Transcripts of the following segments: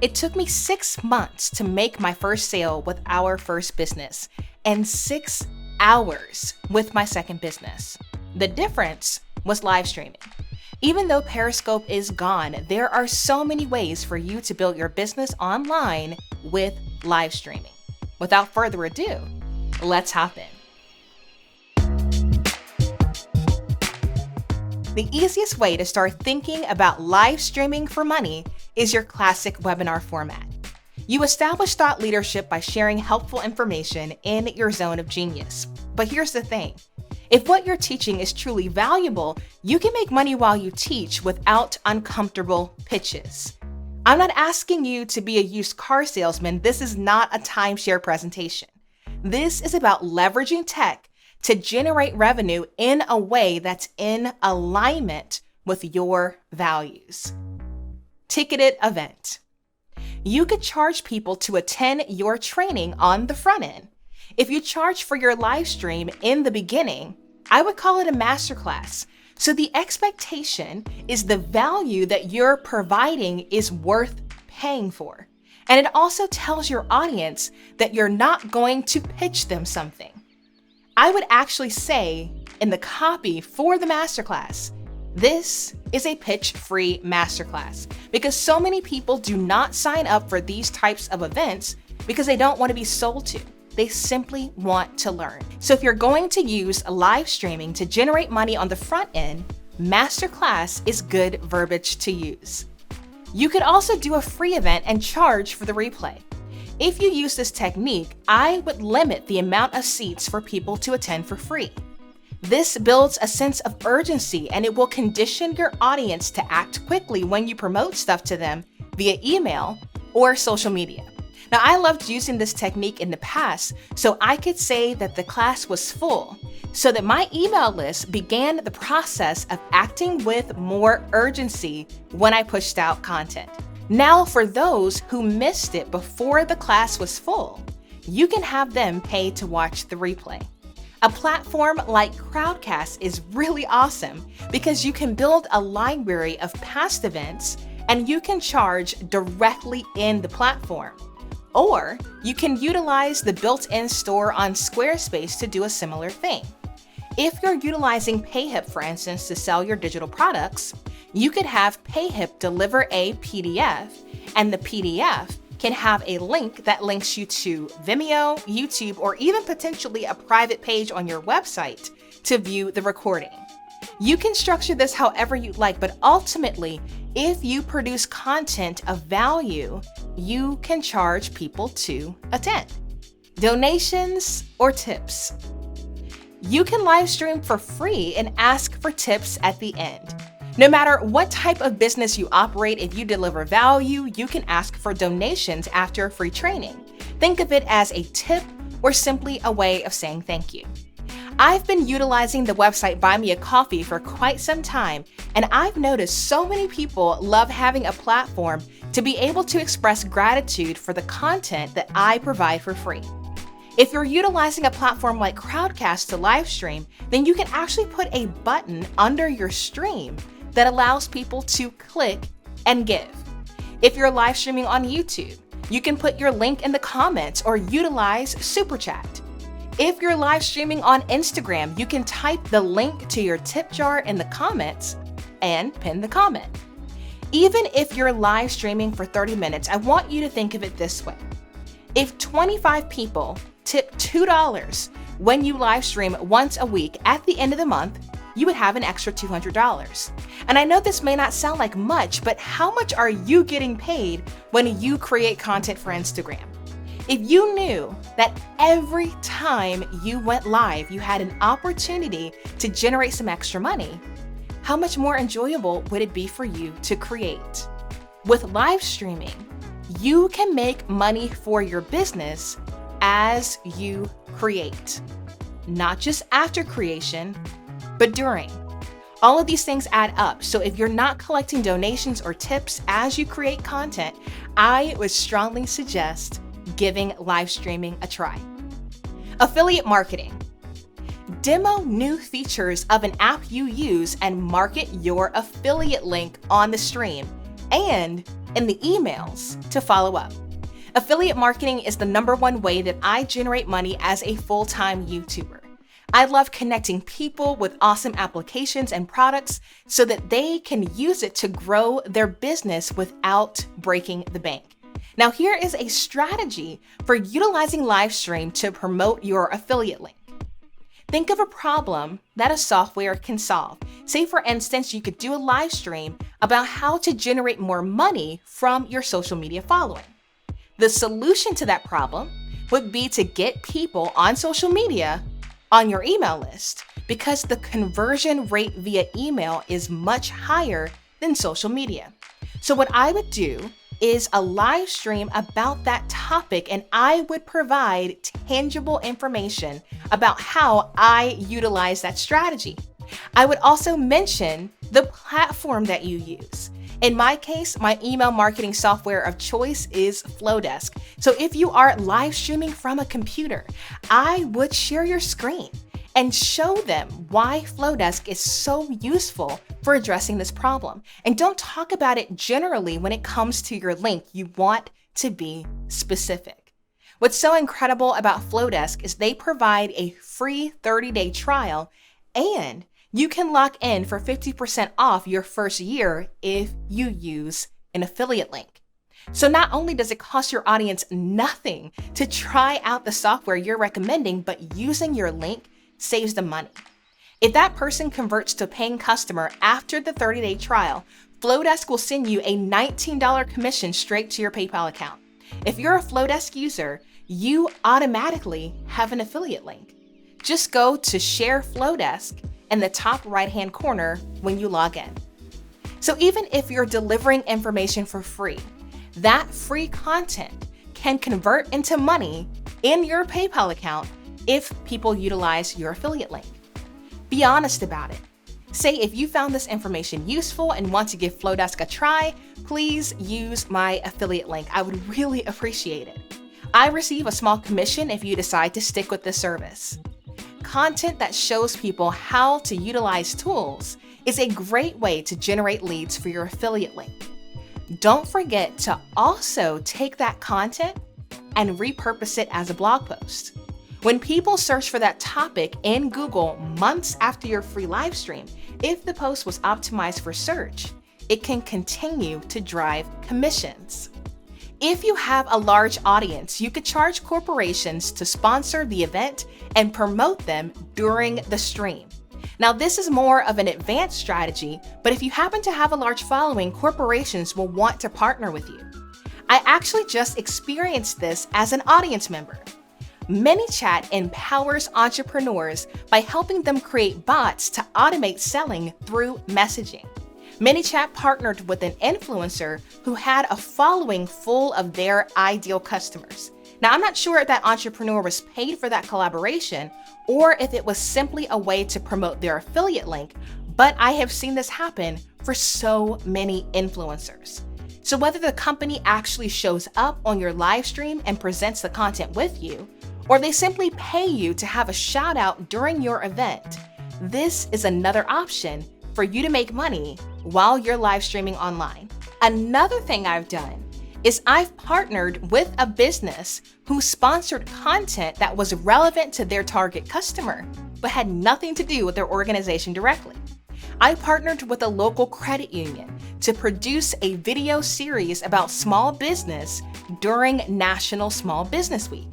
It took me 6 months to make my first sale with our first business and 6 hours with my second business. The difference was live streaming. Even though Periscope is gone, there are so many ways for you to build your business online with live streaming. Without further ado, let's hop in. The easiest way to start thinking about live streaming for money is your classic webinar format. You establish thought leadership by sharing helpful information in your zone of genius. But here's the thing. If what you're teaching is truly valuable, you can make money while you teach without uncomfortable pitches. I'm not asking you to be a used car salesman. This is not a timeshare presentation. This is about leveraging tech to generate revenue in a way that's in alignment with your values. Ticketed event. You could charge people to attend your training on the front end. If you charge for your live stream in the beginning, I would call it a masterclass. So the expectation is the value that you're providing is worth paying for. And it also tells your audience that you're not going to pitch them something. I would actually say in the copy for the masterclass, this is a pitch-free masterclass because so many people do not sign up for these types of events because they don't want to be sold to. They simply want to learn. So if you're going to use live streaming to generate money on the front end, masterclass is good verbiage to use. You could also do a free event and charge for the replay. If you use this technique, I would limit the amount of seats for people to attend for free. This builds a sense of urgency and it will condition your audience to act quickly when you promote stuff to them via email or social media. Now, I loved using this technique in the past, so I could say that the class was full, so that my email list began the process of acting with more urgency when I pushed out content. Now, for those who missed it before the class was full, you can have them pay to watch the replay. A platform like Crowdcast is really awesome because you can build a library of past events and you can charge directly in the platform. Or you can utilize the built-in store on Squarespace to do a similar thing. If you're utilizing PayHip, for instance, to sell your digital products, you could have PayHip deliver a PDF, and the PDF can have a link that links you to Vimeo, YouTube, or even potentially a private page on your website to view the recording. You can structure this however you like, but ultimately, if you produce content of value, you can charge people to attend. Donations or tips. You can live stream for free and ask for tips at the end. No matter what type of business you operate, if you deliver value, you can ask for donations after a free training. Think of it as a tip or simply a way of saying thank you. I've been utilizing the website Buy Me a Coffee for quite some time, and I've noticed so many people love having a platform to be able to express gratitude for the content that I provide for free. If you're utilizing a platform like Crowdcast to live stream, then you can actually put a button under your stream that allows people to click and give. If you're live streaming on YouTube, you can put your link in the comments or utilize Super Chat. If you're live streaming on Instagram, you can type the link to your tip jar in the comments and pin the comment. Even if you're live streaming for 30 minutes, I want you to think of it this way. If 25 people tip $2 when you live stream once a week at the end of the month, you would have an extra $200. And I know this may not sound like much, but how much are you getting paid when you create content for Instagram? If you knew that every time you went live, you had an opportunity to generate some extra money, how much more enjoyable would it be for you to create? With live streaming, you can make money for your business as you create, not just after creation, but during. All of these things add up. So if you're not collecting donations or tips as you create content, I would strongly suggest giving live streaming a try. Affiliate marketing. Demo new features of an app you use and market your affiliate link on the stream. And and the emails to follow up. Affiliate marketing is the #1 way that I generate money as a full-time YouTuber. I love connecting people with awesome applications and products so that they can use it to grow their business without breaking the bank. Now, here is a strategy for utilizing Livestream to promote your affiliate link. Think of a problem that a software can solve. Say, for instance, you could do a live stream about how to generate more money from your social media following. The solution to that problem would be to get people on social media on your email list, because the conversion rate via email is much higher than social media. So what I would do is a live stream about that topic, and I would provide tangible information about how I utilize that strategy. I would also mention the platform that you use. In my case, my email marketing software of choice is Flowdesk. So if you are live streaming from a computer, I would share your screen and show them why Flowdesk is so useful for addressing this problem. And don't talk about it generally when it comes to your link. You want to be specific. What's so incredible about Flowdesk is they provide a free 30-day trial, and you can lock in for 50% off your first year if you use an affiliate link. So not only does it cost your audience nothing to try out the software you're recommending, but using your link saves them money. If that person converts to a paying customer after the 30-day trial, Flowdesk will send you a $19 commission straight to your PayPal account. If you're a Flowdesk user, you automatically have an affiliate link. Just go to Share Flowdesk in the top right-hand corner when you log in. So even if you're delivering information for free, that free content can convert into money in your PayPal account if people utilize your affiliate link. Be honest about it. Say, if you found this information useful and want to give Flowdesk a try, please use my affiliate link. I would really appreciate it. I receive a small commission if you decide to stick with the service. Content that shows people how to utilize tools is a great way to generate leads for your affiliate link. Don't forget to also take that content and repurpose it as a blog post. When people search for that topic in Google months after your free live stream, if the post was optimized for search, it can continue to drive commissions. If you have a large audience, you could charge corporations to sponsor the event and promote them during the stream. Now, this is more of an advanced strategy, but if you happen to have a large following, corporations will want to partner with you. I actually just experienced this as an audience member. ManyChat empowers entrepreneurs by helping them create bots to automate selling through messaging. ManyChat partnered with an influencer who had a following full of their ideal customers. Now, I'm not sure if that entrepreneur was paid for that collaboration or if it was simply a way to promote their affiliate link, but I have seen this happen for so many influencers. So whether the company actually shows up on your live stream and presents the content with you, or they simply pay you to have a shout out during your event, this is another option for you to make money while you're live streaming online. Another thing I've done is I've partnered with a business who sponsored content that was relevant to their target customer, but had nothing to do with their organization directly. I partnered with a local credit union to produce a video series about small business during National Small Business Week.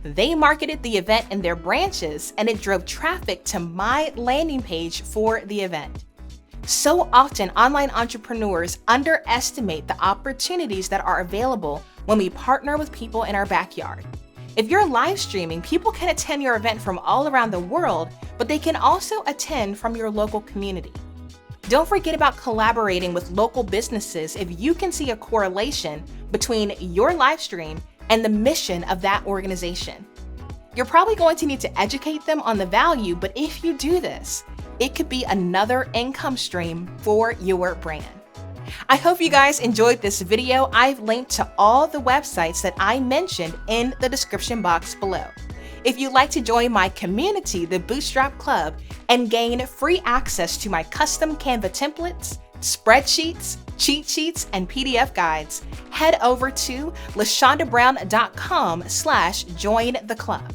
They marketed the event in their branches, and it drove traffic to my landing page for the event. So often, online entrepreneurs underestimate the opportunities that are available when we partner with people in our backyard. If you're live streaming, people can attend your event from all around the world, but they can also attend from your local community. Don't forget about collaborating with local businesses if you can see a correlation between your live stream and the mission of that organization. You're probably going to need to educate them on the value, but if you do this, it could be another income stream for your brand. I hope you guys enjoyed this video. I've linked to all the websites that I mentioned in the description box below. If you'd like to join my community, the Bootstrap Club, and gain free access to my custom Canva templates, spreadsheets, cheat sheets, and PDF guides, head over to LaShondaBrown.com/join the club.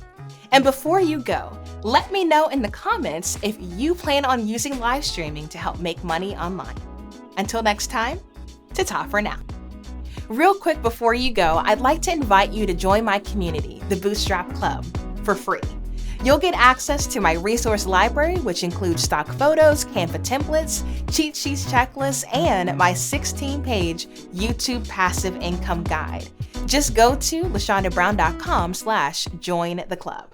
And before you go, let me know in the comments if you plan on using live streaming to help make money online. Until next time, ta-ta for now. Real quick before you go, I'd like to invite you to join my community, the Bootstrap Club, for free. You'll get access to my resource library, which includes stock photos, Canva templates, cheat sheets checklists, and my 16-page YouTube passive income guide. Just go to LaShondaBrown.com/join the club.